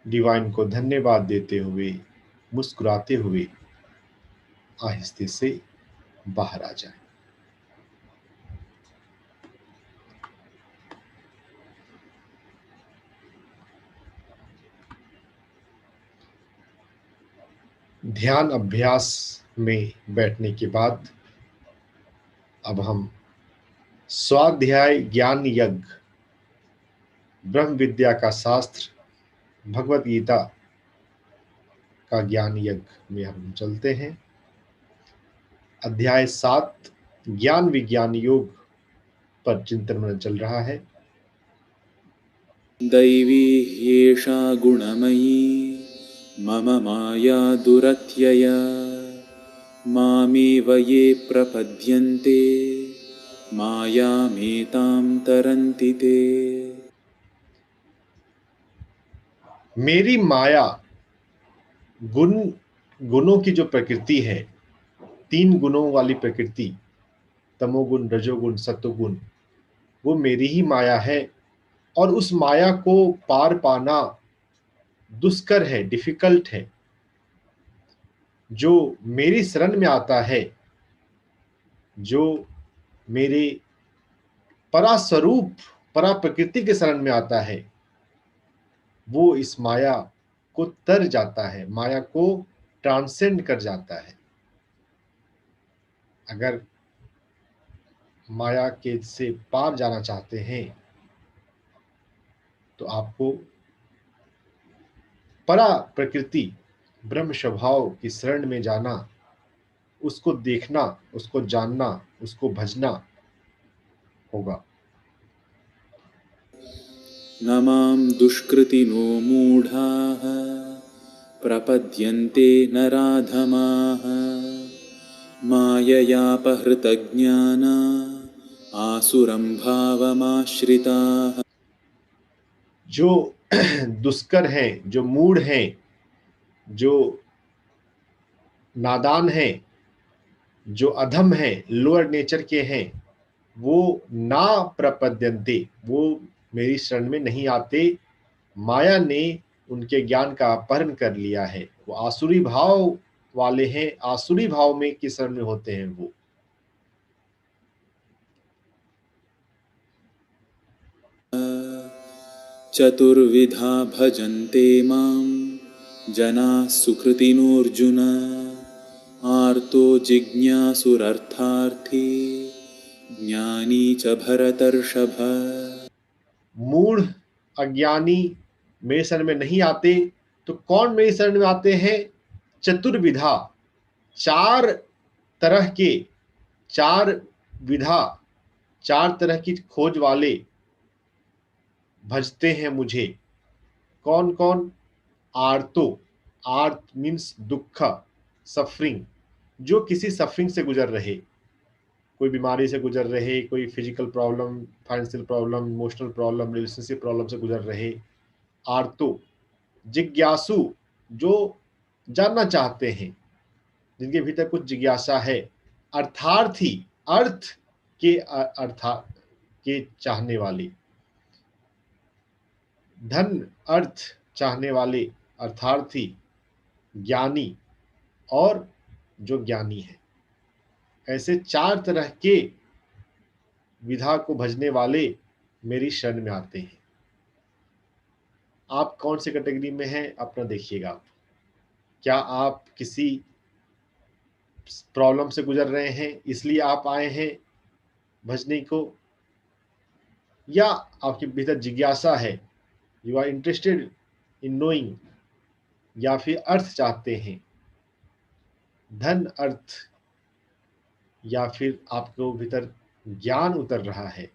Divine को धन्यवाद देते हुए, मुस्कुराते हुए आहिस्ते से बाहर आ जाए। ध्यान अभ्यास में बैठने के बाद अब हम स्वाध्याय ज्ञान यज्ञ, ब्रह्म विद्या का शास्त्र, भगवत गीता का ज्ञान यज्ञ में हम चलते हैं। अध्याय 7 ज्ञान विज्ञान योग पर चिंतन मनन चल रहा है। दैवी ह्येषा गुणमयी मम माया दुरत्यया मामेव ये प्रपद्यन्ते मायामेतां तरन्ति ते। मेरी माया गुणों की जो प्रकृति है, 3 गुणों वाली प्रकृति, तमोगुण, रजोगुण, सत्वगुण, वो मेरी ही माया है और उस माया को पार पाना दुष्कर है, डिफिकल्ट है। जो मेरी शरण में आता है, जो मेरे परास्वरूप, परा प्रकृति के शरण में आता है, वो इस माया को तर जाता है, माया को ट्रांसेंड कर जाता है। अगर माया के से पार जाना चाहते हैं तो आपको परा प्रकृति, ब्रह्म स्वभाव की शरण में जाना, उसको देखना, उसको जानना, उसको भजना होगा। न मां दुष्कृतिनो मूढाः प्रपद्यन्ते नराधमाः माययापहृतज्ञाना आसुरं भावमाश्रिताः। जो दुष्कर हैं, जो मूढ़ हैं, जो नादान हैं, जो अधम हैं, लोअर नेचर के हैं, वो ना प्रपद्यन्ते, वो मेरी शरण में नहीं आते। माया ने उनके ज्ञान का अपहरण कर लिया है। वो आसुरी भाव वाले हैं, आसुरी भाव में की शरण में होते हैं वो। चतुर्विधा भजन्ते मां जनाः सुकृतिनोऽर्जुन आर्तो जिज्ञासुरर्थार्थी ज्ञानी च भरतर्षभ। मूढ़ अज्ञानी मेरे शरण में नहीं आते, तो कौन मेरी शरण में आते हैं? चतुर्विधा, 4 तरह के, 4 विधा, 4 तरह की खोज वाले भजते हैं मुझे। कौन कौन? आर्तो, आर्त मीन्स दुख, सफरिंग, जो किसी सफरिंग से गुजर रहे, कोई बीमारी से गुजर रहे, कोई physical problem, financial problem, emotional problem, relationship problem से गुजर रहे। आर्तो। जिज्ञासु, जो जानना चाहते हैं, जिनके भीतर कुछ जिज्ञासा है। अर्थार्थी, अर्थ के के चाहने वाले, धन अर्थ चाहने वाले अर्थार्थी। ज्ञानी, और जो ज्ञानी है। ऐसे 4 तरह के विधा को भजने वाले मेरी शरण में आते हैं। आप कौन सी कैटेगरी में हैं अपना देखिएगा। क्या आप किसी प्रॉब्लम से गुजर रहे हैं इसलिए आप आए हैं भजने को, या आपके भीतर जिज्ञासा है, you are interested in knowing, या फिर अर्थ चाहते हैं, धन अर्थ, या फिर आपको भीतर ज्ञान उतर रहा है।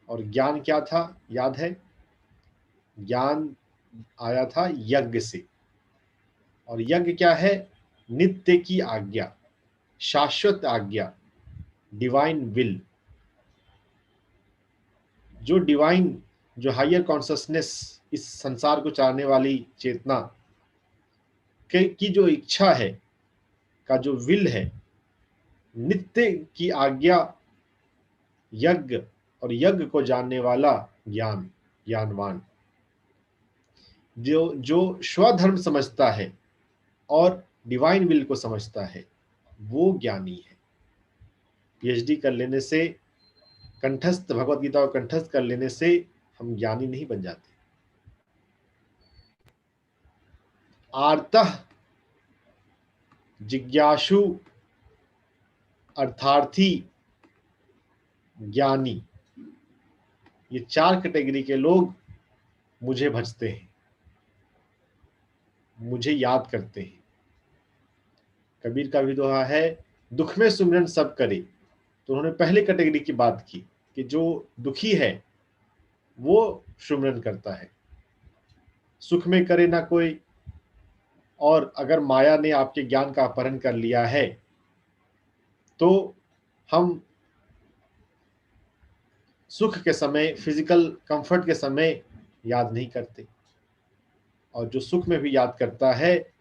और ज्ञान क्या था, याद है? ज्ञान आया था यज्ञ से। और यज्ञ क्या है? नित्य की आज्ञा, शाश्वत आज्ञा, डिवाइन विल। जो डिवाइन, जो हायर कॉन्शसनेस, इस संसार को चाहने वाली चेतना की जो इच्छा है, का जो विल है, नित्य की आज्ञा, यज्ञ, और यज्ञ को जानने वाला ज्ञान, ज्ञानवान। जो जो स्वधर्म समझता है और डिवाइन विल को समझता है, वो ज्ञानी है। पीएचडी कर लेने से, कंठस्थ भगवत गीता को कंठस्थ कर लेने से हम ज्ञानी नहीं बन जाते। आर्तः, जिज्ञासु, अर्थार्थी, ज्ञानी, ये 4 कैटेगरी के लोग मुझे भजते हैं, मुझे याद करते हैं। कबीर का भी दोहा है, दुख में सुमिरन सब करे। तो उन्होंने पहले कैटेगरी की बात की कि जो दुखी है वो सुमिरन करता है, सुख में करे ना कोई। और अगर माया ने आपके ज्ञान का अपहरण कर लिया है तो हम सुख के समय, फिजिकल कंफर्ट के समय याद नहीं करते। और जो सुख में भी याद करता है,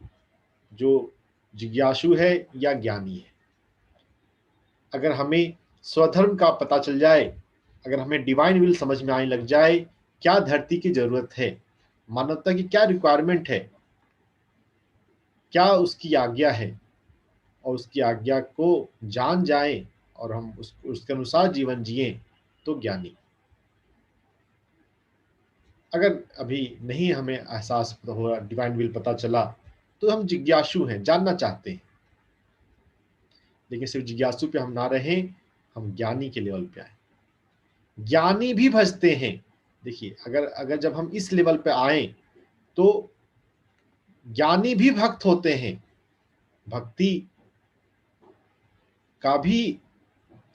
जो जिज्ञासु है या ज्ञानी है। अगर हमें स्वधर्म का पता चल जाए, अगर हमें डिवाइन विल समझ में आने लग जाए, क्या धरती की जरूरत है, मानवता की क्या रिक्वायरमेंट है, क्या उसकी आज्ञा है, और उसकी आज्ञा को जान जाए और हम उसके अनुसार जीवन जिए, तो ज्ञानी। अगर अभी नहीं हमें एहसास हो रहा, डिवाइन विल पता चला, तो हम जिज्ञासु हैं, जानना चाहते हैं। लेकिन सिर्फ जिज्ञासु पे हम ना रहें, हम ज्ञानी के लेवल पे आए। ज्ञानी भी भजते हैं। देखिए, अगर अगर जब हम इस लेवल पे आए तो ज्ञानी भी भक्त होते हैं। भक्ति का भी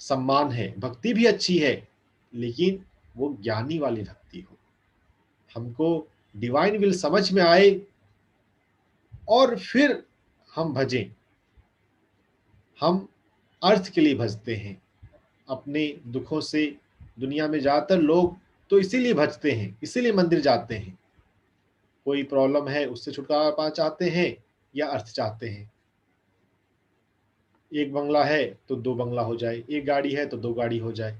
सम्मान है, भक्ति भी अच्छी है, लेकिन वो ज्ञानी वाली भक्ति हो। हमको डिवाइन विल समझ में आए और फिर हम भजें। हम अर्थ के लिए भजते हैं, अपने दुखों से। दुनिया में ज्यादातर लोग तो इसीलिए भजते हैं, इसीलिए मंदिर जाते हैं। कोई प्रॉब्लम है, उससे छुटकारा पाना चाहते हैं या अर्थ चाहते हैं। एक बंगला है तो 2 बंगला हो जाए, एक गाड़ी है तो 2 गाड़ी हो जाए।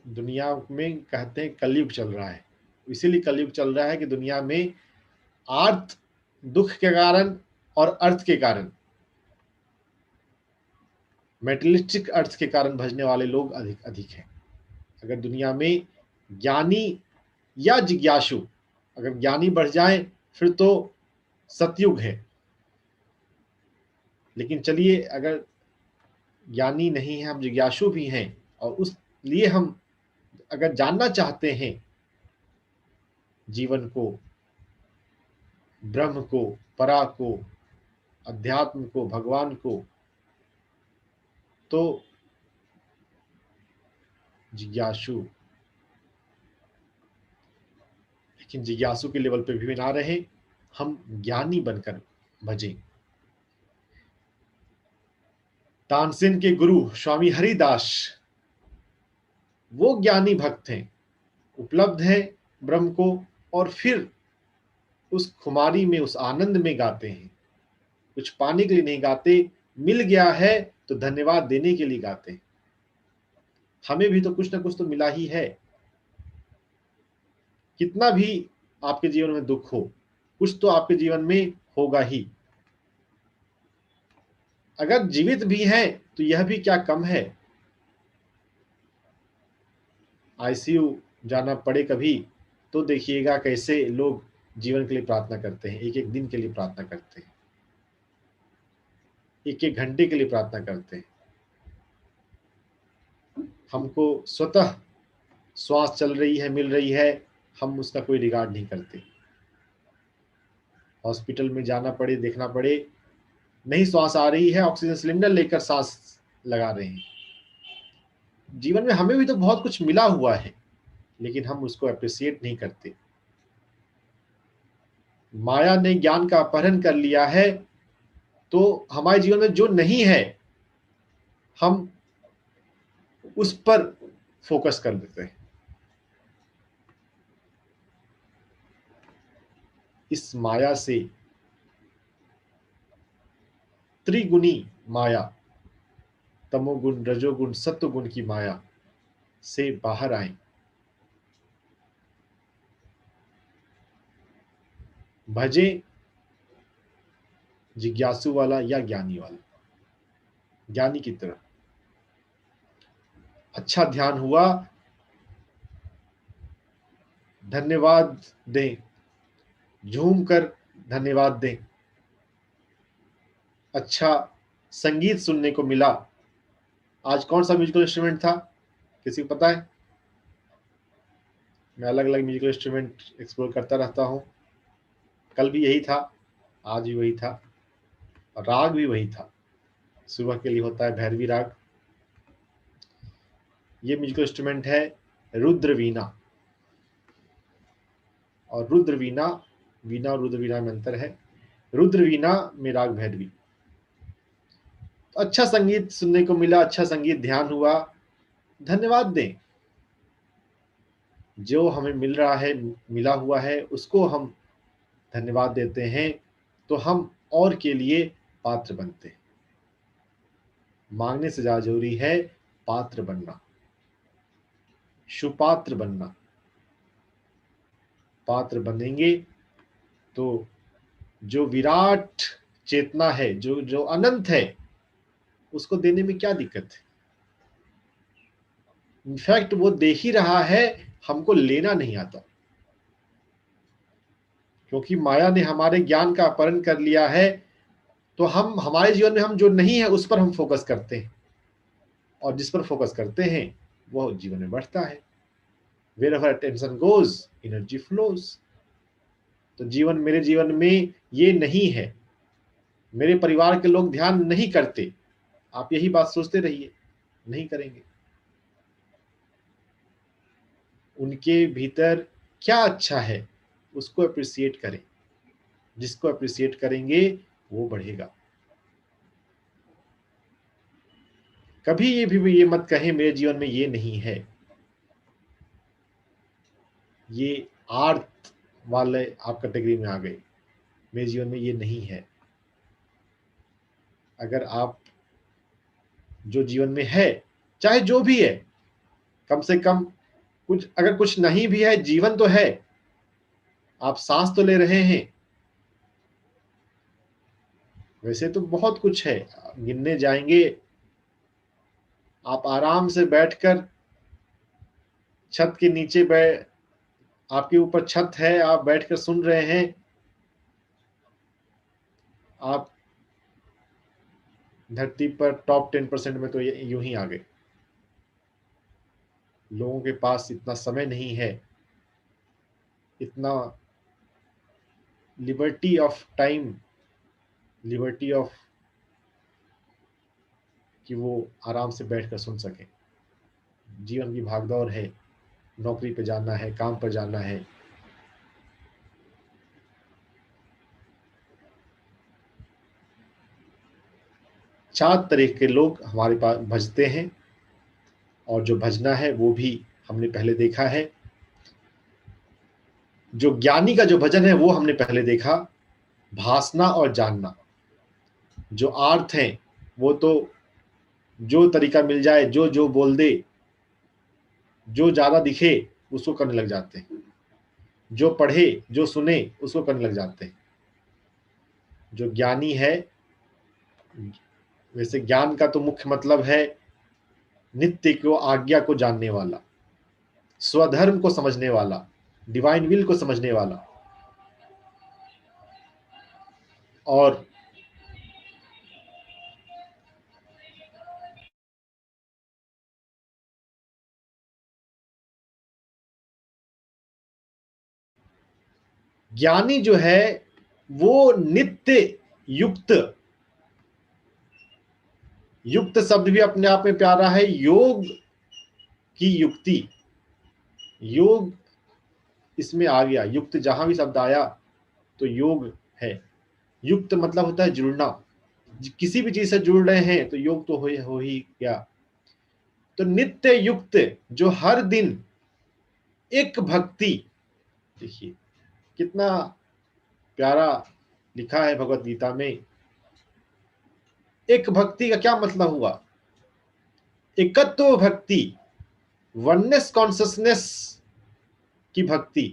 दुनिया में कहते हैं कलयुग चल रहा है, इसीलिए कलयुग चल रहा है कि दुनिया में आर्थ, दुख के कारण और अर्थ के कारण, मेटेरियलिस्टिक अर्थ के कारण भजने वाले लोग अधिक अधिक हैं। अगर दुनिया में ज्ञानी या जिज्ञासु, अगर ज्ञानी बढ़ जाए फिर तो सतयुग है। लेकिन चलिए, अगर ज्ञानी नहीं है, हम जिज्ञासु भी हैं, और उस लिए हम अगर जानना चाहते हैं जीवन को, ब्रह्म को, परा को, अध्यात्म को, भगवान को, तो जिज्ञासु। लेकिन जिज्ञासु के लेवल पे भी ना रहे, हम ज्ञानी बनकर भजें। तानसेन के गुरु स्वामी हरिदास, वो ज्ञानी भक्त हैं, उपलब्ध है ब्रह्म को, और फिर उस खुमारी में, उस आनंद में गाते हैं। कुछ पाने के लिए नहीं गाते, मिल गया है तो धन्यवाद देने के लिए गाते हैं। हमें भी तो कुछ ना कुछ तो मिला ही है। कितना भी आपके जीवन में दुख हो, कुछ तो आपके जीवन में होगा ही। अगर जीवित भी हैं तो यह भी क्या कम है। आईसीयू जाना पड़े कभी, तो देखिएगा कैसे लोग जीवन के लिए प्रार्थना करते हैं, एक एक दिन के लिए प्रार्थना करते हैं, एक एक घंटे के लिए प्रार्थना करते हैं। हमको स्वतः श्वास चल रही है, मिल रही है, हम उसका कोई रिगार्ड नहीं करते। हॉस्पिटल में जाना पड़े, देखना पड़े, नहीं श्वास आ रही है, ऑक्सीजन सिलेंडर लेकर सांस लगा रहे हैं। जीवन में हमें भी तो बहुत कुछ मिला हुआ है, लेकिन हम उसको अप्रिशिएट नहीं करते। माया ने ज्ञान का अपहरण कर लिया है, तो हमारे जीवन में जो नहीं है हम उस पर फोकस कर देते हैं। इस माया से, त्रिगुणी माया, तमोगुण, रजोगुण, सत्वगुण की माया से बाहर आए। भजें जिज्ञासु वाला या ज्ञानी वाला, ज्ञानी की तरह। अच्छा ध्यान हुआ, धन्यवाद दें, झूम कर धन्यवाद दें। अच्छा संगीत सुनने को मिला। आज कौन सा म्यूजिकल इंस्ट्रूमेंट था, किसी को पता है? मैं अलग अलग म्यूजिकल इंस्ट्रूमेंट एक्सप्लोर करता रहता हूँ। कल भी यही था, आज भी वही था, और राग भी वही था। सुबह के लिए होता है भैरवी राग। ये म्यूजिकल इंस्ट्रूमेंट है रुद्र वीणा। और रुद्र वीणा, वीणा और रुद्र वीणा में अंतर है। रुद्र वीणा में राग भैरवी। तो अच्छा संगीत सुनने को मिला, अच्छा संगीत ध्यान हुआ, धन्यवाद दें। जो हमें मिल रहा है, मिला हुआ है, उसको हम धन्यवाद देते हैं, तो हम और के लिए पात्र बनते हैं। मांगने से ज्यादा जरूरी है पात्र बनना, सुपात्र बनना। पात्र बनेंगे तो जो विराट चेतना है, जो जो अनंत है, उसको देने में क्या दिक्कत है? इनफैक्ट वो दे ही रहा है, हमको लेना नहीं आता, क्योंकि माया ने हमारे ज्ञान का अपहरण कर लिया है। तो हम हमारे जीवन में हम जो नहीं है उस पर हम फोकस करते हैं, और जिस पर फोकस करते हैं वो जीवन में बढ़ता है। Wherever attention goes, energy flows। तो जीवन, मेरे जीवन में ये नहीं है, मेरे परिवार के लोग ध्यान नहीं करते, आप यही बात सोचते रहिए, नहीं करेंगे। उनके भीतर क्या अच्छा है उसको अप्रिशिएट करें। जिसको अप्रिशिएट करेंगे वो बढ़ेगा। कभी ये मत कहें मेरे जीवन में ये नहीं है। ये आर्थ वाले आप कैटेगरी में आ गए, मेरे जीवन में ये नहीं है। अगर आप जो जीवन में है, चाहे जो भी है, कम से कम कुछ, अगर कुछ नहीं भी है, जीवन तो है, आप सांस तो ले रहे हैं। वैसे तो बहुत कुछ है, गिनने जाएंगे। आप आराम से बैठकर छत के नीचे आपके यूपर छत है, आप बैठकर सुन रहे हैं। आप धरती पर टॉप 10% में तो यूं ही आ गए। लोगों के पास इतना समय नहीं है, इतना liberty of time, liberty of कि वो आराम से बैठकर सुन सके। जीवन की भागदौड़ है, नौकरी पे जाना है, काम पर जाना है। चार तरह के लोग हमारे पास भजते हैं, और जो भजना है वो भी हमने पहले देखा है। जो ज्ञानी का जो भजन है वो हमने पहले देखा, भासना और जानना। जो आर्थ है वो तो जो तरीका मिल जाए, जो जो बोल दे, जो ज्यादा दिखे उसको करने लग जाते हैं, जो पढ़े जो सुने उसको करने लग जाते हैं। जो ज्ञानी है, वैसे ज्ञान का तो मुख्य मतलब है नित्य को, आज्ञा को जानने वाला, स्वधर्म को समझने वाला, डिवाइन विल को समझने वाला। और ज्ञानी जो है वो नित्य युक्त, युक्त शब्द भी अपने आप में प्यारा है। योग की युक्ति, योग इसमें आ गया। युक्त जहां भी शब्द आया तो योग है। युक्त मतलब होता है जुड़ना, किसी भी चीज से जुड़ रहे हैं तो योग तो हो ही गया। तो नित्य युक्त, जो हर दिन एक भक्ति, देखिए कितना प्यारा लिखा है भगवत गीता में। एक भक्ति का क्या मतलब हुआ? एकत्व भक्ति, वननेस कॉन्शसनेस की भक्ति।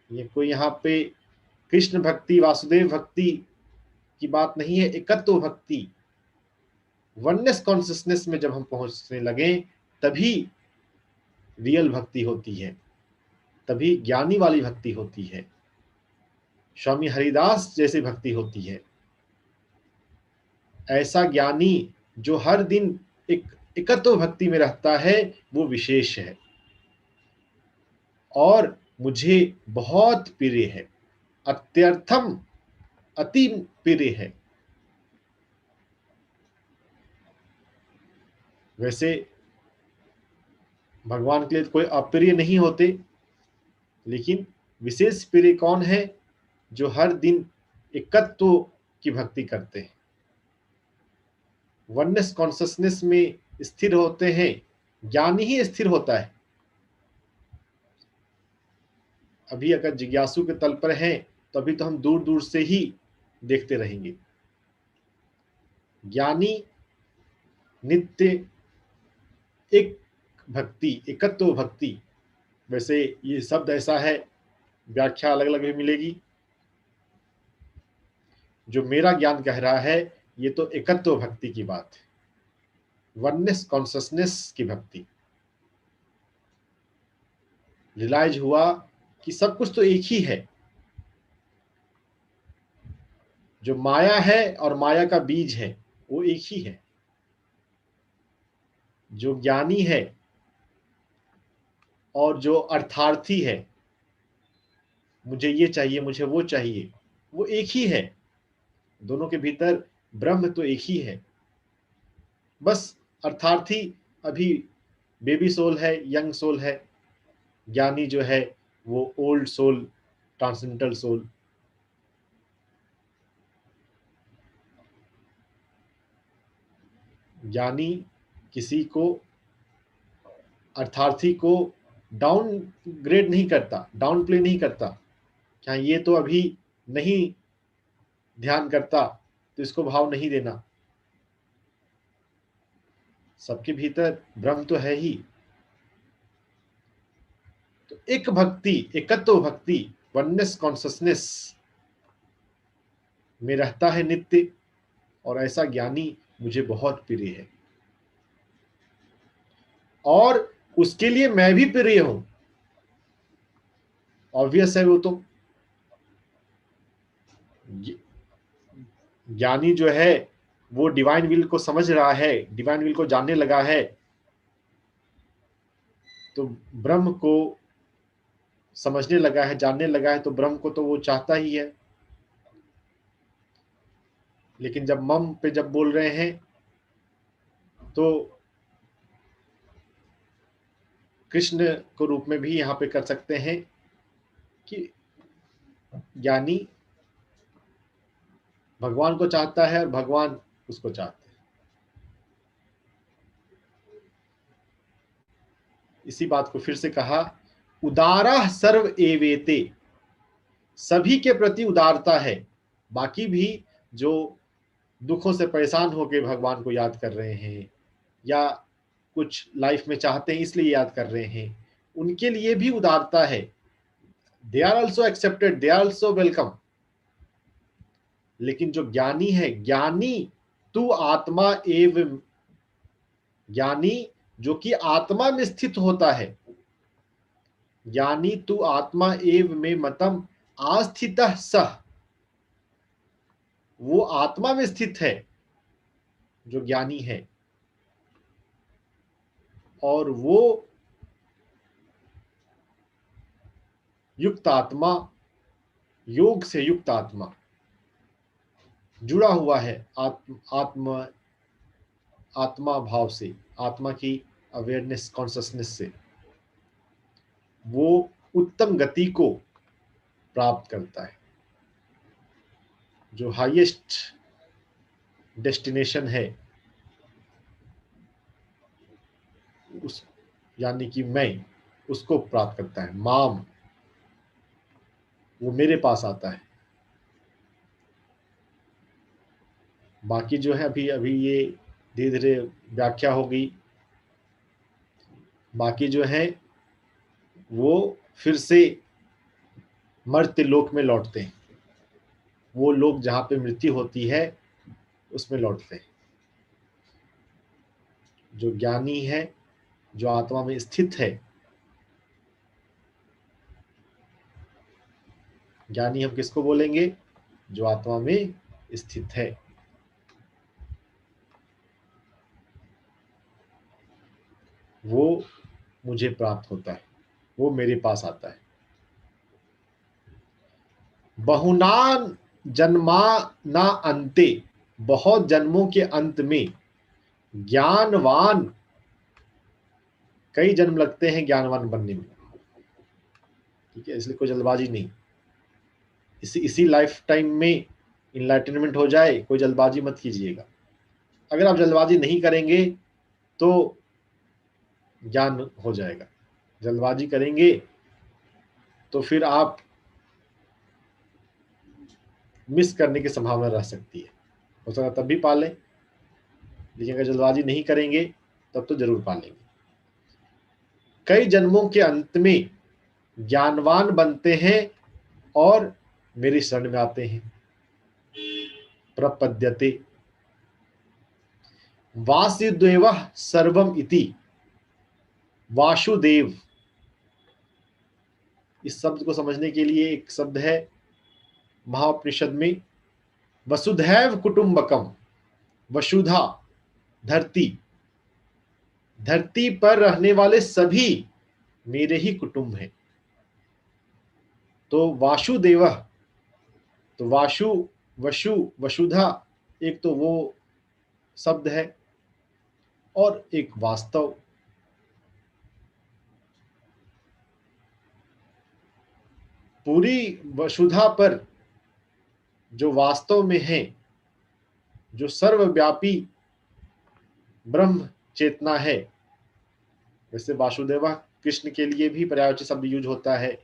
ये कोई यहाँ पे कृष्ण भक्ति, वासुदेव भक्ति की बात नहीं है, एकत्व भक्ति, वननेस कॉन्शियसनेस में जब हम पहुंचने लगे तभी रियल भक्ति होती है, तभी ज्ञानी वाली भक्ति होती है, स्वामी हरिदास जैसी भक्ति होती है। ऐसा ज्ञानी जो हर दिन एक एकत्व भक्ति में रहता है वो विशेष है और मुझे बहुत प्रिय है, अत्यर्थम अति प्रिय है। वैसे भगवान के लिए कोई अप्रिय नहीं होते, लेकिन विशेष प्रिय कौन है? जो हर दिन एकत्व की भक्ति करते हैं, वननेस कॉन्शियसनेस में स्थिर होते हैं। ज्ञानी ही स्थिर होता है। अभी अगर जिज्ञासु के तल पर हैं तो अभी तो हम दूर दूर से ही देखते रहेंगे। ज्ञानी नित्य एक भक्ति, एकत्व भक्ति, वैसे ये शब्द ऐसा है, व्याख्या अलग अलग भी मिलेगी। जो मेरा ज्ञान कह रहा है ये तो एकत्व भक्ति की बात है, वननेस कॉन्शियसनेस की भक्ति। रियलाइज हुआ कि सब कुछ तो एक ही है, जो माया है और माया का बीज है वो एक ही है। जो ज्ञानी है और जो अर्थार्थी है, मुझे ये चाहिए, मुझे वो चाहिए, वो एक ही है। दोनों के भीतर ब्रह्म तो एक ही है। बस अर्थार्थी अभी बेबी सोल है, यंग सोल है। ज्ञानी जो है वो ओल्ड सोल, ट्रांसेंडेंटल सोल। ज्ञानी किसी को, अर्थार्थी को डाउन ग्रेड नहीं करता, डाउन प्ले नहीं करता। क्या ये तो अभी नहीं ध्यान करता तो इसको भाव नहीं देना। सबके भीतर ब्रह्म तो है ही। तो एक भक्ति, एकत्व भक्ति, वननेस कॉन्शियसनेस में रहता है नित्य, और ऐसा ज्ञानी मुझे बहुत प्रिय है और उसके लिए मैं भी प्रिय हूं। ऑब्वियस है वो तो। ज्ञानी जो है वो डिवाइन विल को समझ रहा है, डिवाइन विल को जानने लगा है, तो ब्रह्म को समझने लगा है, जानने लगा है, तो ब्रह्म को तो वो चाहता ही है। लेकिन जब मम पे जब बोल रहे हैं तो कृष्ण को रूप में भी यहां पे कर सकते हैं कि ज्ञानी भगवान को चाहता है और भगवान उसको चाहते हैं। इसी बात को फिर से कहा, उदारा सर्व एवेते, सभी के प्रति उदारता है। बाकी भी जो दुखों से परेशान होकर भगवान को याद कर रहे हैं या कुछ लाइफ में चाहते हैं इसलिए याद कर रहे हैं, उनके लिए भी उदारता है। They are also accepted, they are also welcome. लेकिन जो ज्ञानी है, ज्ञानी तू आत्मा एव, ज्ञानी जो कि आत्मा में स्थित होता है, ज्ञानी तू आत्मा एव में मतम आस्थितः सह, वो आत्मा में स्थित है जो ज्ञानी है, और वो युक्त आत्मा, योग से युक्त आत्मा जुड़ा हुआ है आत्मा भाव से, आत्मा की अवेयरनेस कॉन्शियसनेस से, वो उत्तम गति को प्राप्त करता है। जो हाईएस्ट डेस्टिनेशन है उस, यानी कि मैं, उसको प्राप्त करता है। माम, वो मेरे पास आता है। बाकी जो है अभी अभी ये धीरे धीरे व्याख्या होगी। बाकी जो है वो फिर से मर्त्य लोक में लौटते हैं। वो लोग जहां पे मृत्यु होती है उसमें लौटते हैं। जो ज्ञानी है, जो आत्मा में स्थित है, ज्ञानी हम किसको बोलेंगे? जो आत्मा में स्थित है। वो मुझे प्राप्त होता है, वो मेरे पास आता है। बहुनान जन्मा ना अंते, बहुत जन्मों के अंत में ज्ञानवान, कई जन्म लगते हैं ज्ञानवान बनने में, ठीक है, इसलिए कोई जल्दबाजी नहीं। इसी लाइफ टाइम में इनलाइटनमेंट हो जाए, कोई जल्दबाजी मत कीजिएगा। अगर आप जल्दबाजी नहीं करेंगे तो ज्ञान हो जाएगा। जल्दबाजी करेंगे तो फिर आप मिस करने की संभावना रह सकती है। हो सकता है तब भी पा लें, लेकिन अगर जल्दबाजी नहीं करेंगे तब तो जरूर पा लेंगे। कई जन्मों के अंत में ज्ञानवान बनते हैं और मेरी शरण में आते हैं। प्रपद्यते वासुदेव सर्वम इति, वासुदेव, इस शब्द को समझने के लिए एक शब्द है महाउपनिषद में, वसुधैव कुटुंबकम, वसुधा धरती, धरती पर रहने वाले सभी मेरे ही कुटुंब हैं। तो वासुदेव, तो वासु, वसु, वसुधा, एक तो वो शब्द है और एक वास्तव। पूरी वसुधा पर जो वास्तव में है, जो सर्वव्यापी ब्रह्म चेतना है, वैसे वासुदेवा कृष्ण के लिए भी पर्यायवाची शब्द यूज होता है,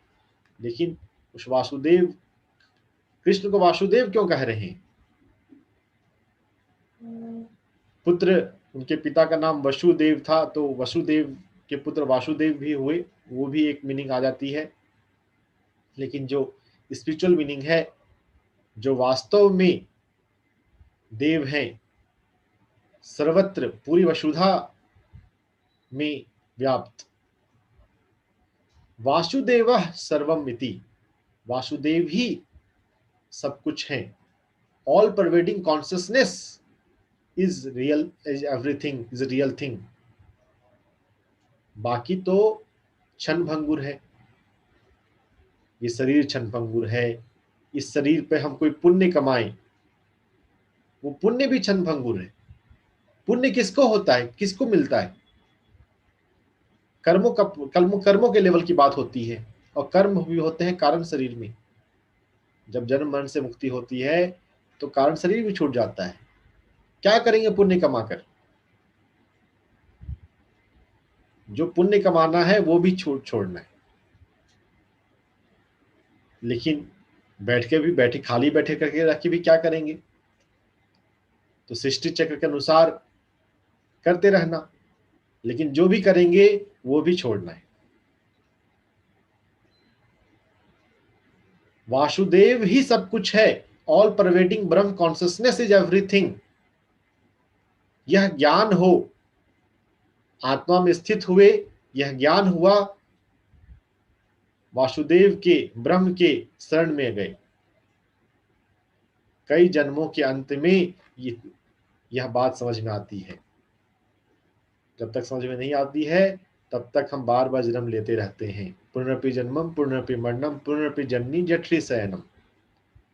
लेकिन उस वासुदेव, कृष्ण को वासुदेव क्यों कह रहे हैं? पुत्र, उनके पिता का नाम वसुदेव था, तो वसुदेव के पुत्र वासुदेव भी हुए, वो भी एक मीनिंग आ जाती है। लेकिन जो स्पिरिचुअल मीनिंग है, जो वास्तव में देव हैं, सर्वत्र पूरी वसुधा में व्याप्त, वासुदेव सर्वम इति, वासुदेव ही सब कुछ है। All pervading consciousness is real, is everything, is real thing. बाकी तो क्षण भंगुर है, ये शरीर क्षण भंगुर है। इस शरीर पे हम कोई पुण्य कमाएं, वो पुण्य भी क्षण भंगुर है। पुण्य किसको होता है, किसको मिलता है? कर्मों के लेवल की बात होती है, और कर्म भी होते हैं कारण शरीर में। जब जन्म मरण से मुक्ति होती है तो कारण शरीर भी छूट जाता है। क्या करेंगे पुण्य कमाकर? जो पुण्य कमाना है वो भी छोड़ना है। लेकिन बैठे खाली बैठे करके रख के भी क्या करेंगे? तो सृष्टि चक्र के अनुसार करते रहना, लेकिन जो भी करेंगे वो भी छोड़ना है। वासुदेव ही सब कुछ है। All pervading Brahma consciousness is everything. यह ज्ञान हो, आत्मा में स्थित हुए, यह ज्ञान हुआ, वासुदेव के ब्रह्म के शरण में गए। कई जन्मों के अंत में यह बात समझ में आती है। जब तक समझ में नहीं आती है तब तक हम बार बार जन्म लेते रहते हैं। पुनरपि जन्मम पुनरपि मरणम पुनरपि जननी जठरी शयनम।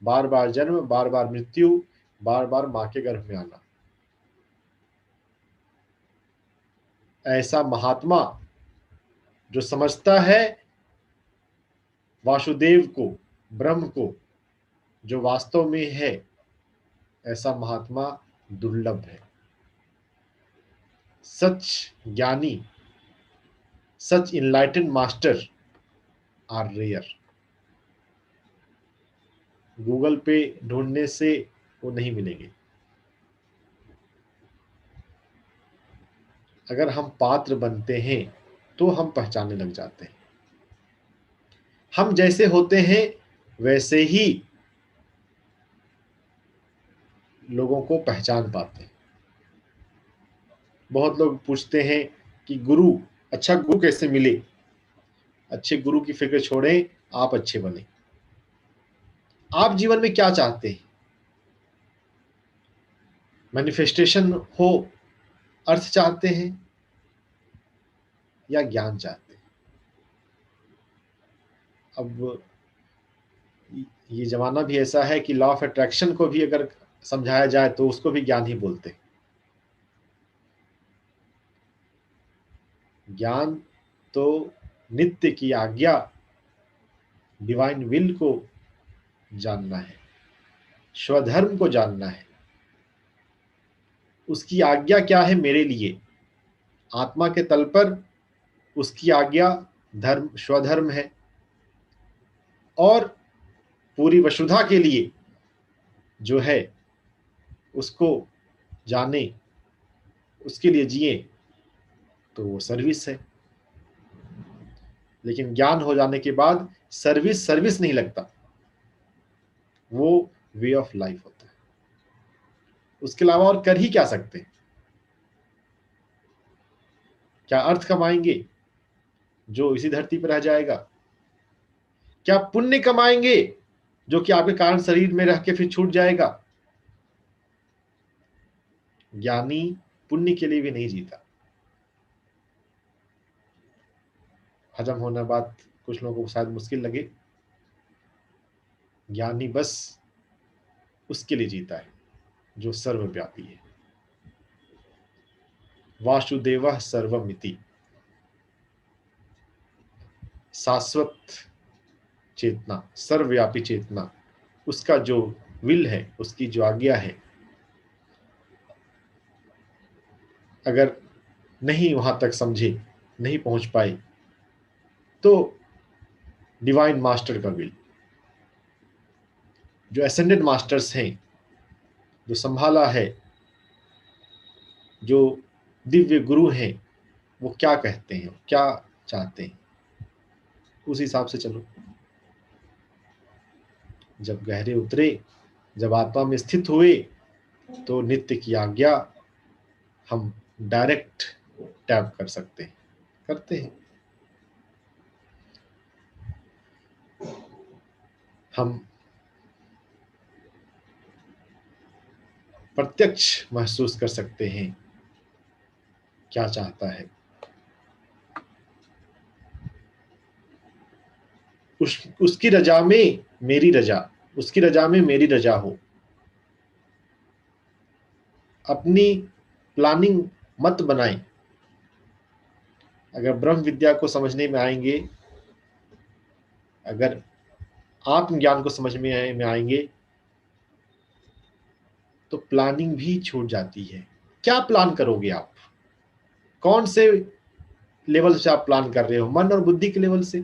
बार बार जन्म, बार बार मृत्यु, बार बार मां के गर्भ में आना। ऐसा महात्मा जो समझता है वासुदेव को, ब्रह्म को, जो वास्तव में है, ऐसा महात्मा दुर्लभ है। सच ज्ञानी, सच enlightened master are rare. Google पे ढूंढने से वो नहीं मिलेंगे। अगर हम पात्र बनते हैं तो हम पहचानने लग जाते हैं। हम जैसे होते हैं वैसे ही लोगों को पहचान पाते हैं। बहुत लोग पूछते हैं कि गुरु, अच्छा गुरु कैसे मिले? अच्छे गुरु की फिक्र छोड़ें, आप अच्छे बने। आप जीवन में क्या चाहते हैं? मैनिफेस्टेशन हो, अर्थ चाहते हैं या ज्ञान चाहते हैं? अब ये जमाना भी ऐसा है कि लॉ ऑफ अट्रैक्शन को भी अगर समझाया जाए तो उसको भी ज्ञान ही बोलते हैं। ज्ञान तो नित्य की आज्ञा, डिवाइन विल को जानना है, स्वधर्म को जानना है। उसकी आज्ञा क्या है मेरे लिए? आत्मा के तल पर उसकी आज्ञा धर्म, स्वधर्म है। और पूरी वसुधा के लिए जो है उसको जाने, उसके लिए जिए, तो वो सर्विस है। लेकिन ज्ञान हो जाने के बाद सर्विस सर्विस नहीं लगता, वो वे ऑफ लाइफ होता है। उसके अलावा और कर ही क्या सकते हैं? क्या अर्थ कमाएंगे जो इसी धरती पर रह जाएगा? क्या पुण्य कमाएंगे जो कि आपके कारण शरीर में रह के फिर छूट जाएगा? ज्ञानी पुण्य के लिए भी नहीं जीता। हजम होने बात कुछ लोगों को शायद मुश्किल लगे। ज्ञानी बस उसके लिए जीता है जो सर्वव्यापी है। वासुदेवः सर्वमिति, शाश्वत चेतना, सर्वव्यापी चेतना, उसका जो विल है, उसकी जो आज्ञा है, अगर नहीं वहां तक समझे, नहीं पहुंच पाए, तो डिवाइन मास्टर का विल, जो एसेंडेड मास्टर्स हैं, जो संभाला है, जो दिव्य गुरु हैं, वो क्या कहते हैं, क्या चाहते हैं, उस हिसाब से चलो। जब गहरे उतरे, जब आत्मा में स्थित हुए, तो नित्य की आज्ञा हम डायरेक्ट टैप कर सकते हैं, करते हैं। हम प्रत्यक्ष महसूस कर सकते हैं क्या चाहता है। उसकी रजा में मेरी रजा, उसकी रजा में मेरी रजा हो। अपनी प्लानिंग मत बनाएं। अगर ब्रह्म विद्या को समझने में आएंगे, अगर आत्मज्ञान को समझ में आएंगे, तो प्लानिंग भी छूट जाती है। क्या प्लान करोगे आप? कौन से लेवल से आप प्लान कर रहे हो? मन और बुद्धि के लेवल से?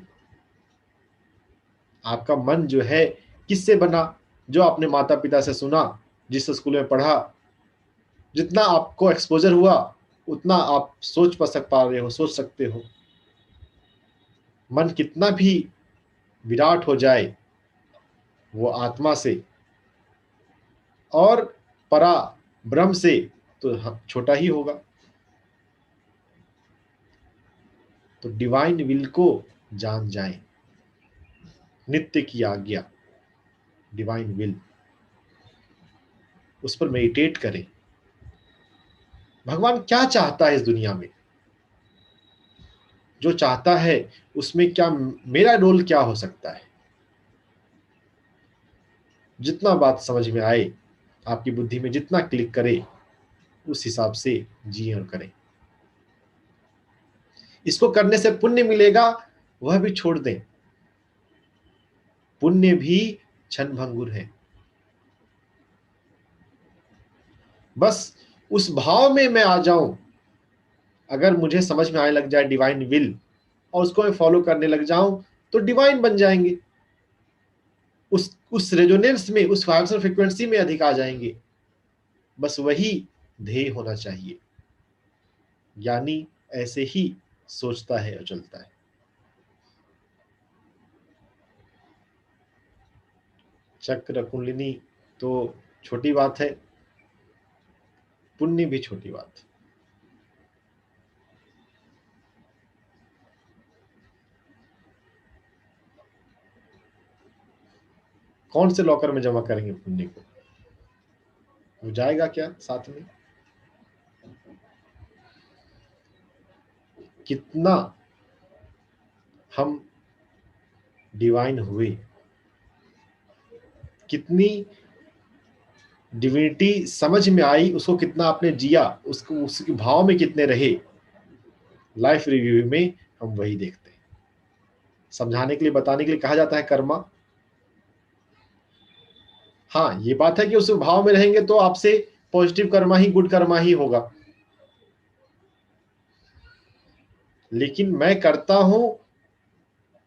आपका मन जो है किससे बना? जो आपने माता पिता से सुना, जिस स्कूल में पढ़ा, जितना आपको एक्सपोजर हुआ, उतना आप सोच पा रहे हो, सोच सकते हो। मन कितना भी विराट हो जाए, वो आत्मा से और परा ब्रह्म से तो छोटा ही होगा। तो डिवाइन विल को जान जाएं, नित्य की आज्ञा, डिवाइन विल, उस पर मेडिटेट करें। भगवान क्या चाहता है इस दुनिया में? जो चाहता है उसमें क्या मेरा रोल क्या हो सकता है? जितना बात समझ में आए, आपकी बुद्धि में जितना क्लिक करे, उस हिसाब से जिए और करें। इसको करने से पुण्य मिलेगा, वह भी छोड़ दें। पुण्य भी क्षण भंगुर है। बस उस भाव में मैं आ जाऊं, अगर मुझे समझ में आने लग जाए डिवाइन विल और उसको मैं फॉलो करने लग जाऊं, तो डिवाइन बन जाएंगे। उस रेजोनेंस में, उस वाइब्रेशनल फ्रीक्वेंसी में अधिक आ जाएंगे। बस वही ध्येय होना चाहिए। ज्ञानी ऐसे ही सोचता है और चलता है। चक्र कुंडलिनी तो छोटी बात है, पुण्य भी छोटी बात है। कौन से लॉकर में जमा करेंगे पुण्य को? वो जाएगा क्या साथ में? कितना हम डिवाइन हुए, कितनी डिविनिटी समझ में आई, उसको कितना आपने जिया, उसको उसके भाव में कितने रहे, लाइफ रिव्यू में हम वही देखते हैं। समझाने के लिए, बताने के लिए कहा जाता है कर्मा। हाँ, ये बात है कि उस भाव में रहेंगे तो आपसे पॉजिटिव कर्मा ही, गुड कर्मा ही होगा। लेकिन मैं करता हूं,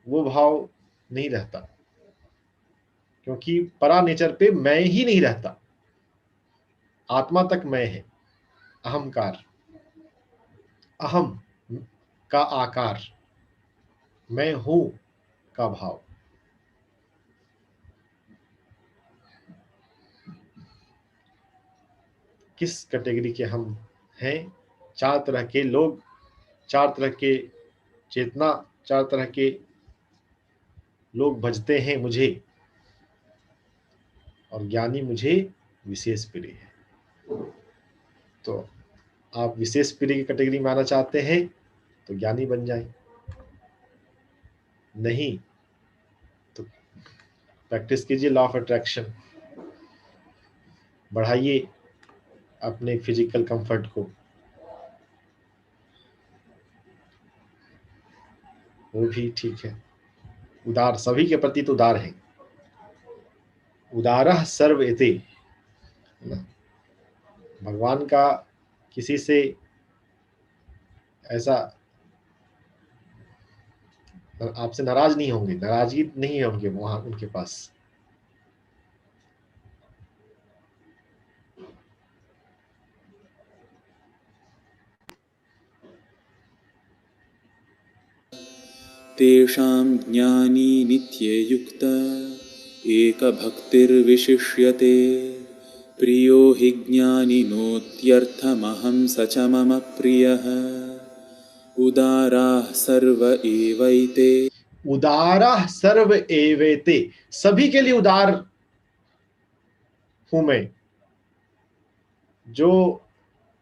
वो भाव नहीं रहता, क्योंकि परा नेचर पे मैं ही नहीं रहता। आत्मा तक मैं है, अहंकार, अहम का आकार, मैं हूं का भाव। किस कैटेगरी के हम हैं? 4 तरह के लोग, 4 तरह के चेतना, 4 तरह के लोग भजते हैं मुझे, और ज्ञानी मुझे विशेष प्रिय है। तो आप विशेष प्रिय की कैटेगरी में आना चाहते हैं तो ज्ञानी बन जाएं, नहीं तो प्रैक्टिस कीजिए लॉ ऑफ अट्रैक्शन, बढ़ाइए अपने फिजिकल कंफर्ट को, वो भी ठीक है। उदार, सभी के प्रति तो उदार है। उदारः सर्व इति, भगवान का किसी से ऐसा आपसे नाराज नहीं होंगे, नाराजगी नहीं है उनके वहां, उनके पास। तेषां ज्ञानी नित्ये युक्त एकभक्तिर्विशिष्यते प्रियो हि ज्ञानिनोत्यर्थमहं स च मम प्रियः उदाराः सर्व एवैते। उदारः सर्व एवेते, सभी के लिए उदार हूं मैं। जो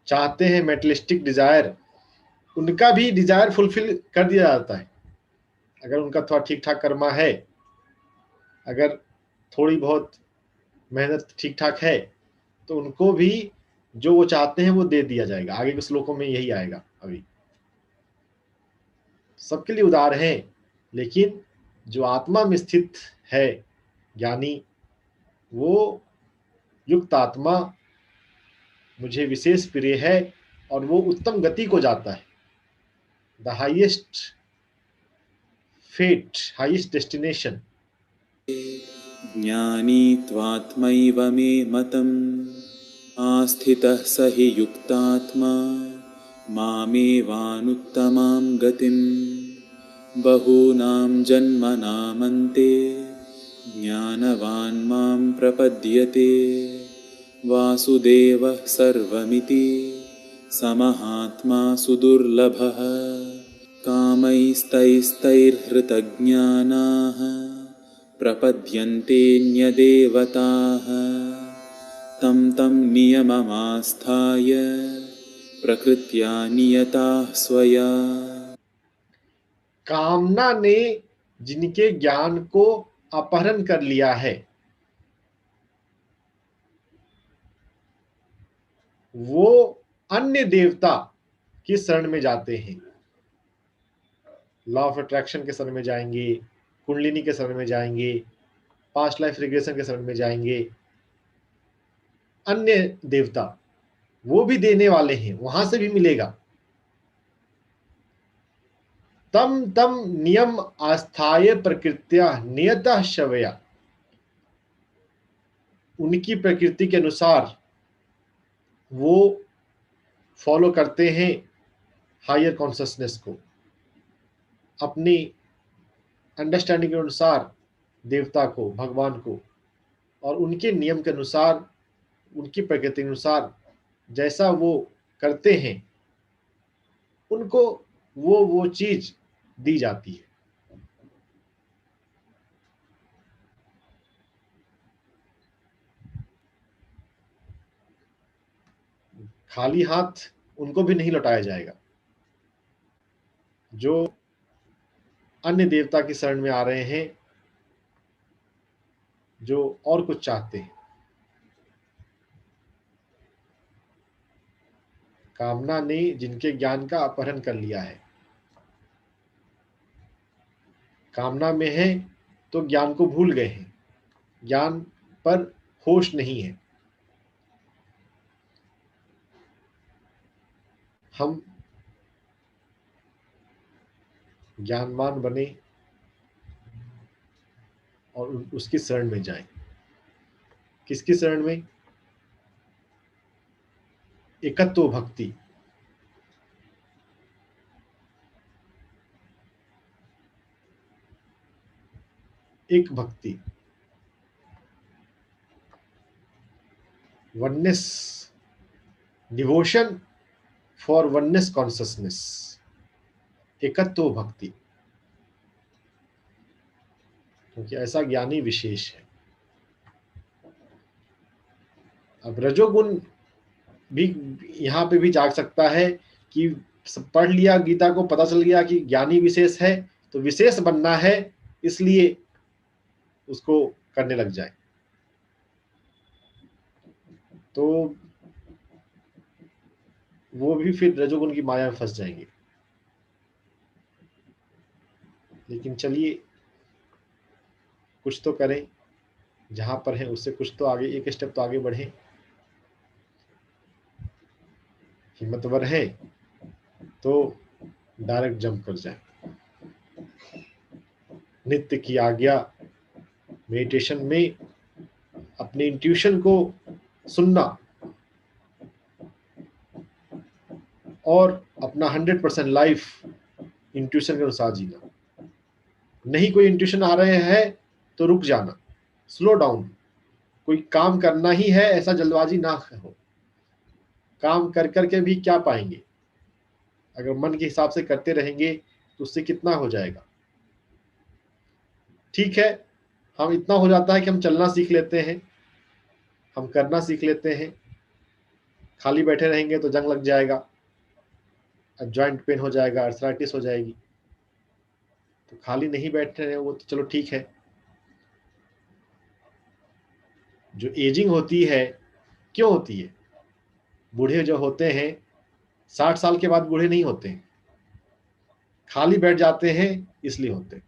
चाहते हैं मेटलिस्टिक डिजायर, उनका भी डिजायर फुलफिल कर दिया जाता है, अगर उनका थोड़ा ठीक ठाक कर्मा है, अगर थोड़ी बहुत मेहनत ठीक ठाक है, तो उनको भी जो वो चाहते हैं वो दे दिया जाएगा। आगे के श्लोकों में यही आएगा। अभी सबके लिए उदार है, लेकिन जो आत्मा में स्थित है ज्ञानी, वो युक्त आत्मा मुझे विशेष प्रिय है, और वो उत्तम गति को जाता है, the highest fate, highest destination. ज्ञानी त्वात्मैव मे मतम् आस्थितः स हि युक्तात्मा मामेवानुत्तमां गतिम् बहूनां जन्मनामन्ते ज्ञानवान् मां प्रपद्यते वासुदेवः सर्वमिति समहात्मा सुदुर्लभः कामैस्तैस्तैर्हृतज्ञानाः प्रपद्यन्तेऽन्यदेवताः तं तं नियममास्थाय प्रकृत्या नियताः स्वया। कामना ने जिनके ज्ञान को अपहरण कर लिया है, वो अन्य देवता की शरण में जाते हैं। लॉ ऑफ अट्रैक्शन के शरण में जाएंगे, कुंडलिनी के शरण में जाएंगे, पास्ट लाइफ रिग्रेशन के शरण में जाएंगे। अन्य देवता वो भी देने वाले हैं, वहां से भी मिलेगा। तम तम नियम आस्थाय प्रकृत्या नियतः शवया, उनकी प्रकृति के अनुसार वो फॉलो करते हैं हायर कॉन्शियसनेस को, अपनी अंडरस्टैंडिंग के अनुसार देवता को, भगवान को, और उनके नियम के अनुसार, उनकी प्रकृति के अनुसार जैसा वो करते हैं उनको वो चीज दी जाती है। खाली हाथ उनको भी नहीं लौटाया जाएगा जो अन्य देवता की शरण में आ रहे हैं, जो और कुछ चाहते हैं। कामना ने जिनके ज्ञान का अपहरण कर लिया है, कामना में है तो ज्ञान को भूल गए हैं, ज्ञान पर होश नहीं है। हम ज्ञानवान बने और उसकी शरण में जाएं। किसकी शरण में? एकत्व भक्ति। एक भक्ति, oneness, devotion for oneness consciousness, एकत्व भक्ति। क्योंकि ऐसा ज्ञानी विशेष है। अब रजोगुण भी यहाँ पे भी जाग सकता है कि पढ़ लिया गीता को, पता चल गया कि ज्ञानी विशेष है, तो विशेष बनना है, इसलिए उसको करने लग जाए। तो वो भी फिर रजोगुण की माया में फंस जाएंगे। लेकिन चलिए कुछ तो करें, जहां पर है उससे कुछ तो आगे, एक स्टेप तो आगे बढ़े। हिम्मतवर है तो डायरेक्ट जंप कर जाए। नित्य की आज्ञा मेडिटेशन में अपने इंट्यूशन को सुनना और अपना 100% लाइफ इंट्यूशन के अनुसार जीना। नहीं कोई इंट्यूशन आ रहे हैं तो रुक जाना, स्लो डाउन। कोई काम करना ही है, ऐसा जल्दबाजी ना हो। काम कर करके भी क्या पाएंगे? अगर मन के हिसाब से करते रहेंगे तो उससे कितना हो जाएगा। ठीक है, हम इतना हो जाता है कि हम चलना सीख लेते हैं, हम करना सीख लेते हैं। खाली बैठे रहेंगे तो जंग लग जाएगा, जॉइंट पेन हो जाएगा, आर्थराइटिस हो जाएगी। तो खाली नहीं बैठ रहे हैं वो तो चलो ठीक है। जो एजिंग होती है, क्यों होती है? बूढ़े जो होते हैं 60 साल के बाद बूढ़े नहीं होते हैं, खाली बैठ जाते हैं इसलिए होते हैं।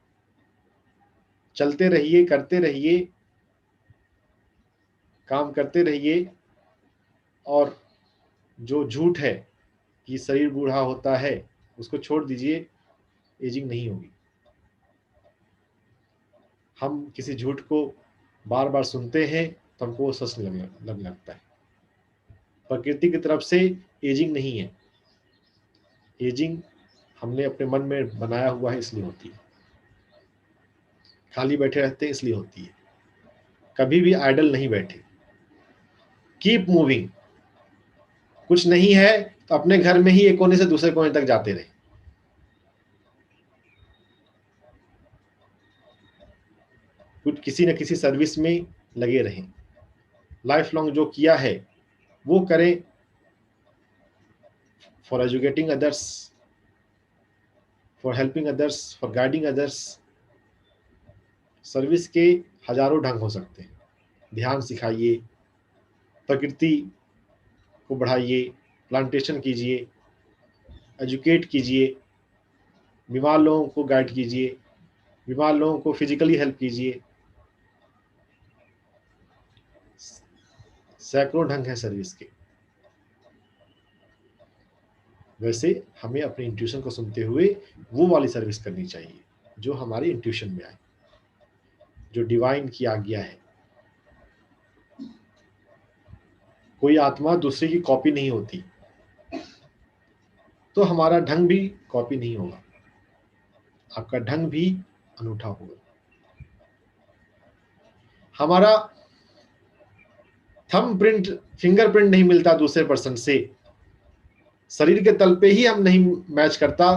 चलते रहिए, करते रहिए, काम करते रहिए। और जो झूठ है कि शरीर बूढ़ा होता है, उसको छोड़ दीजिए, एजिंग नहीं होगी। हम किसी झूठ को बार बार सुनते हैं तो हमको वो सच लगने लगता है। प्रकृति की तरफ से एजिंग नहीं है। एजिंग हमने अपने मन में बनाया हुआ है, इसलिए होती है। खाली बैठे रहते हैं इसलिए होती है। कभी भी आइडल नहीं बैठे, कीप मूविंग। कुछ नहीं है तो अपने घर में ही एक कोने से दूसरे कोने तक जाते रहे। कुछ किसी न किसी सर्विस में लगे रहें। लाइफ लॉन्ग जो किया है वो करें, for educating others, for helping others, for guiding others. Service के हजारों ढंग हो सकते हैं। ध्यान सिखाइए, प्रकृति को बढ़ाइए, प्लांटेशन कीजिए, एजुकेट कीजिए, बीमार लोगों को गाइड कीजिए, बीमार लोगों को फिजिकली हेल्प कीजिए। सैकड़ों ढंग है सर्विस के। वैसे हमें अपने इंट्यूशन को सुनते हुए वो वाली सर्विस करनी चाहिए जो हमारी इंट्यूशन में आए, जो डिवाइन की आज्ञा है। कोई आत्मा दूसरे की कॉपी नहीं होती, तो हमारा ढंग भी कॉपी नहीं होगा, आपका ढंग भी अनूठा होगा। हमारा थंब प्रिंट, फिंगरप्रिंट नहीं मिलता दूसरे पर्सन से, शरीर के तल पे ही हम नहीं मैच करता,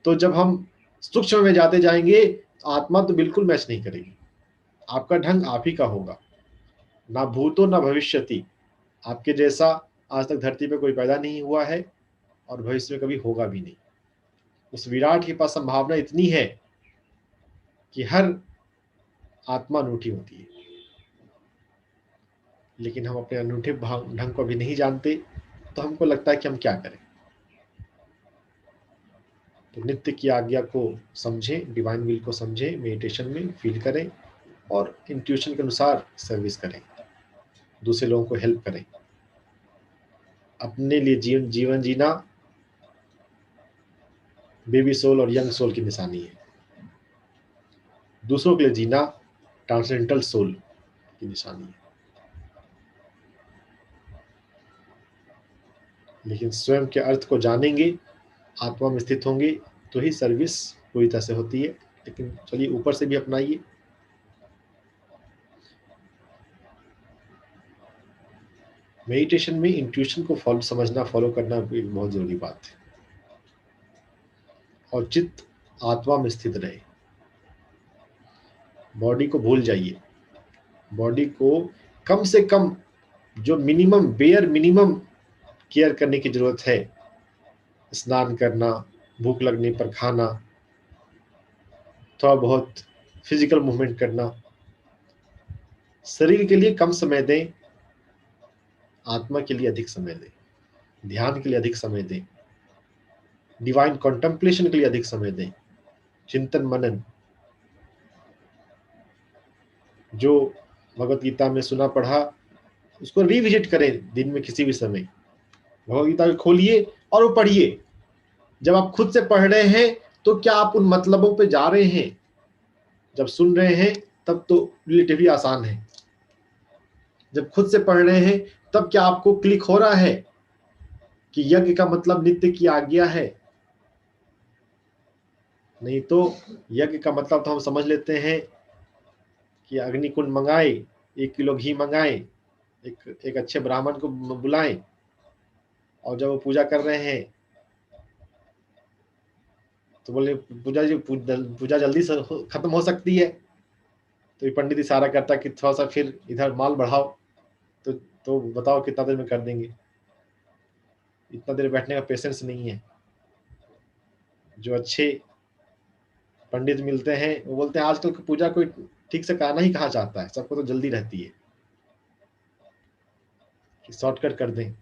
तो जब हम सूक्ष्म में जाते जाएंगे आत्मा तो बिल्कुल मैच नहीं करेगी। आपका ढंग आप ही का होगा, ना भूतो ना भविष्यति। आपके जैसा आज तक धरती पे कोई पैदा नहीं हुआ है और भविष्य में कभी होगा भी नहीं। उस विराट के पास संभावना इतनी है कि हर आत्मा अनूठी होती है, लेकिन हम अपने अनूठे ढंग को भी नहीं जानते, तो हमको लगता है कि हम क्या करें। तो नित्य की आज्ञा को समझें, डिवाइन विल को समझें, मेडिटेशन में फील करें और इंट्यूशन के अनुसार सर्विस करें, दूसरे लोगों को हेल्प करें। अपने लिए जीवन जीना बेबी सोल और यंग सोल की निशानी है, दूसरों के लिए जीना ट्रांसेंडेंटल सोल की निशानी है। लेकिन स्वयं के अर्थ को जानेंगे, आत्मा में स्थित होंगे, तो ही सर्विस पूरी तरह से होती है। लेकिन चलिए ऊपर से भी अपनाइए। मेडिटेशन में इंट्यूशन को समझना, फॉलो करना भी बहुत जरूरी बात है। और चित्त आत्मा में स्थित रहे, बॉडी को भूल जाइए। बॉडी को कम से कम जो मिनिमम, बेयर मिनिमम केयर करने की जरूरत है, स्नान करना, भूख लगने पर खाना, थोड़ा बहुत फिजिकल मूवमेंट करना, शरीर के लिए कम समय दें, आत्मा के लिए अधिक समय दें, ध्यान के लिए अधिक समय दें, डिवाइन कॉन्टेम्पलेशन के लिए अधिक समय दें, चिंतन मनन। जो भगवत गीता में सुना पढ़ा उसको रिविजिट करें दिन में किसी भी समय, भगवत गीता को खोलिए और वो पढ़िए। जब आप खुद से पढ़ रहे हैं तो क्या आप उन मतलबों पे जा रहे हैं? जब सुन रहे हैं तब तो रिलेटिवली आसान है, जब खुद से पढ़ रहे हैं तब क्या आपको क्लिक हो रहा है कि यज्ञ का मतलब नित्य की आज्ञा है? नहीं तो यज्ञ का मतलब तो हम समझ लेते हैं कि अग्निकुंड मंगाए, 1 किलो घी मंगाए, एक अच्छे ब्राह्मण को बुलाएं, और जब वो पूजा कर रहे हैं तो बोले पूजा जल्दी से खत्म हो सकती है, तो ये पंडित इशारा करता कि थोड़ा सा फिर इधर माल बढ़ाओ, तो बताओ कितना देर में कर देंगे? इतना देर बैठने का पेशेंस नहीं है। जो अच्छे पंडित मिलते हैं वो बोलते हैं आजकल की पूजा कोई ठीक से कराना ही कहाँ चाहता है, सबको तो जल्दी रहती है कि शॉर्टकट कर दें।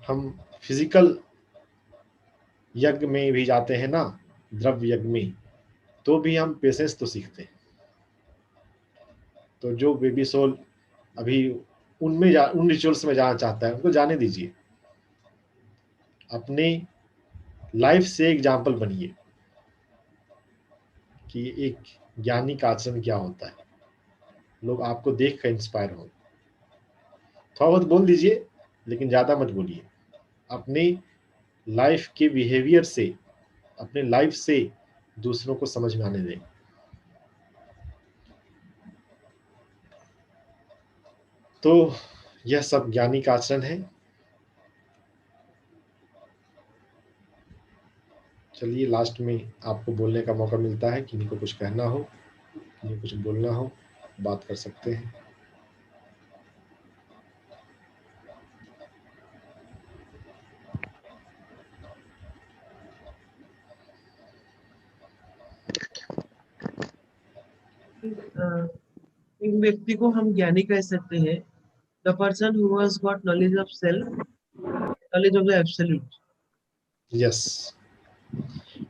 हम फिजिकल यज्ञ में भी जाते हैं ना, द्रव्य यज्ञ में, तो भी हम पेशेंस तो सीखते हैं। तो जो बेबी सोल अभी उन रिचुअल्स में जाना चाहता है उनको जाने दीजिए। अपने लाइफ से एग्जाम्पल बनिए कि एक ज्ञानी का आचरण क्या होता है, लोग आपको देख कर इंस्पायर हो। थोड़ा बहुत बोल दीजिए लेकिन ज़्यादा मत बोलिए। अपने लाइफ के बिहेवियर से, अपने लाइफ से दूसरों को समझ में आने दें। तो यह सब ज्ञानी का आचरण है। चलिए लास्ट में आपको बोलने का मौका मिलता है, किन्हीं को कुछ कहना हो, किन्हीं को कुछ बोलना हो, बात कर सकते हैं। एक व्यक्ति को हम ज्ञानी कह सकते हैं, the person who has got knowledge of self, knowledge of the absolute. Yes,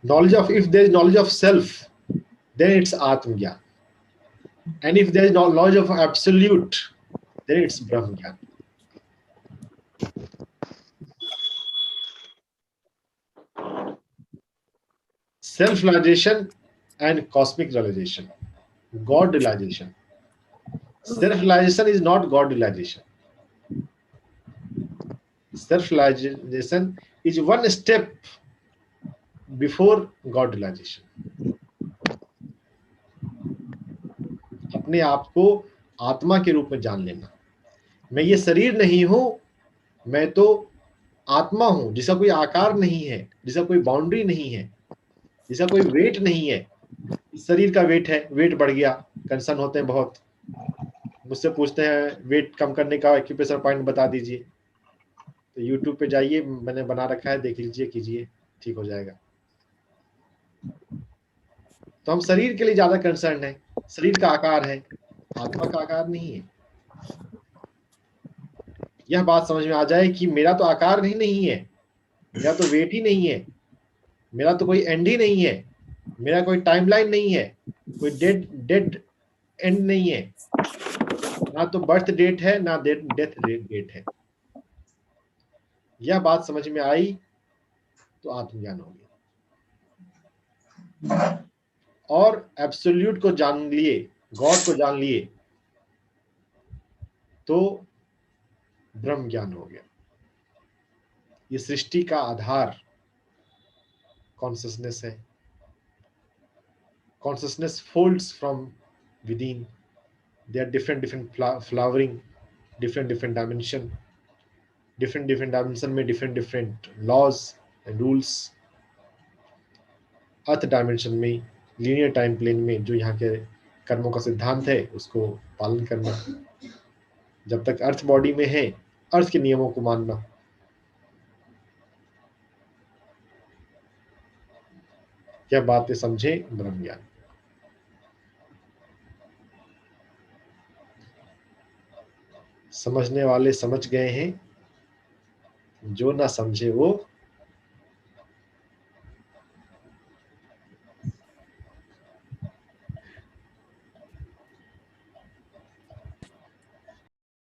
knowledge of, if there is knowledge of self, then it's Atma Gyan, and if there is knowledge of absolute, then it's Brahm Gyan. Self realization and cosmic realization, God realization. Self realization is not God realization. Self realization is one step before God realization. अपने आप को आत्मा के रूप में जान लेना। मैं ये शरीर नहीं हूं, मैं तो आत्मा हूं जिसका कोई आकार नहीं है, जिसका कोई बाउंड्री नहीं है, जिसका कोई वेट नहीं है। इस शरीर का वेट है, वेट बढ़ गया, कंसर्न होते हैं बहुत, मुझसे पूछते हैं वेट कम करने का एक्यूप्रेशर पॉइंट बता दीजिए। तो यूट्यूब पे जाइए, मैंने बना रखा है, देख लीजिए, कीजिए, ठीक हो जाएगा। तो हम शरीर के लिए ज्यादा कंसर्न है, शरीर का आकार है, आत्मा का आकार नहीं है। यह बात समझ में आ जाए कि मेरा तो आकार नहीं है, मेरा तो वेट ही नहीं है, मेरा तो कोई एंड ही नहीं है, मेरा कोई टाइमलाइन नहीं है, कोई डेड एंड नहीं है, ना तो बर्थ डेट है ना डेथ डेट है। यह बात समझ में आई तो आत्मज्ञान हो गया, और एब्सोल्यूट को जान लिए, गॉड को जान लिए, तो ब्रह्म ज्ञान हो गया। ये सृष्टि का आधार कॉन्शियसनेस है। Consciousness folds from within. They are different flowering, different dimension, different dimension में different laws and rules. Earth dimension में, लीनियर टाइम प्लेन में जो यहाँ के कर्मों का सिद्धांत है उसको पालन करना, जब तक अर्थ बॉडी में है अर्थ के नियमों को मानना। यह बातें समझे ब्रह्म ज्ञान। समझने वाले समझ गए हैं, जो ना समझे वो